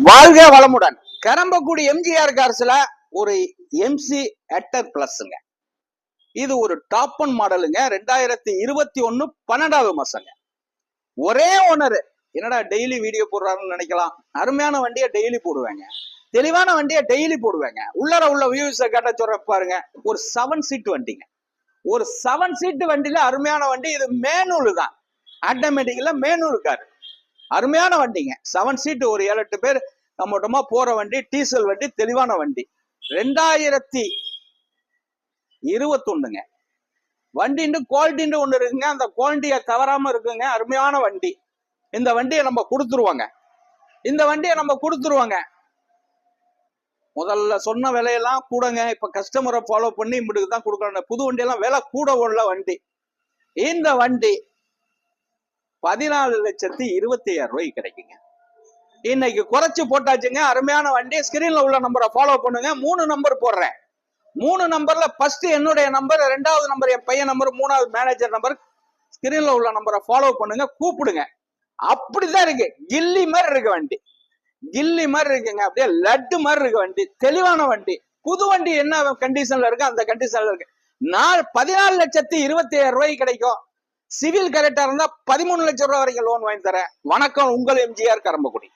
வாழ்க வளமுடன். கரம்பக்குடி எம்ஜிஆர் கார்ஸ்ல ஒரு எம்சி ஹெக்டர் பிளஸ்ங்க. இது ஒரு டாப் ஒன் மாடலுங்க. 2021 12வது மாசங்க. ஒரே ஓனர். என்னடா டெய்லி வீடியோ போடுறாருன்னு நினைக்கலாம். அருமையான வண்டியை டெய்லி போடுவேங்க. தெளிவான வண்டியை டெய்லி போடுவேங்க. உள்ளர உள்ள வியூஸை கேட்ட சொல்ற பாருங்க. ஒரு 7 சீட் வண்டிங்க. ஒரு 7 சீட் வண்டியில அருமையான வண்டி. இது மேனூல் தான், ஆட்டோமேட்டிக்ல மேனூல் கார். அருமையான வண்டிங்க. 7 சீட், ஒரு 7-8 பேர் நம்மட்டமா போற வண்டி. டீசல் வண்டி, தெளிவான வண்டி. 2021ங்க. வண்டின்னு குவாலிட்டின்னு ஒண்ணு இருக்குங்க. அந்த குவாலிட்டியை தவறாம இருக்குங்க. அருமையான வண்டி. இந்த வண்டியை நம்ம கொடுத்துருவாங்க. முதல்ல சொன்ன விலையெல்லாம் கூடங்க. இப்ப கஸ்டமரை ஃபாலோ பண்ணி இப்படிக்கு தான் கொடுக்கணும். புது வண்டியெல்லாம் விலை கூட உள்ள வண்டி. இந்த வண்டி 14,27,000 கிடைக்குங்க. இன்னைக்கு குறைச்சு போட்டாச்சுங்க. அருமையான வண்டி. ஸ்கிரீன்ல உள்ள நம்பரை ஃபாலோ பண்ணுங்க. 3 நம்பர் போடுறேன். 3 நம்பர்ல ஃபர்ஸ்ட் என்னுடைய நம்பர், 2வது நம்பர் என் பையன் நம்பர், 3வது மேனேஜர் நம்பர். ஸ்கிரீன்ல உள்ள நம்பரை ஃபாலோ பண்ணுங்க, கூப்பிடுங்க. அப்படிதான் இருக்கு. கில்லி மாதிரி இருக்கு வண்டி. கில்லி மாதிரி இருக்குங்க. அப்படியே லட்டு மாதிரி இருக்கு வண்டி. தெளிவான வண்டி. புது வண்டி என்ன கண்டிஷன்ல இருக்கு அந்த கண்டிஷன்ல இருக்கு. 14,27,000 கிடைக்கும். சிவில் கரெக்டா இருந்தா 13 லட்சம் ரூபாய் வரைக்கும் லோன் வாங்கி தரேன். வணக்கம், உங்கள் எம்ஜிஆர் கரம்பக்குடி.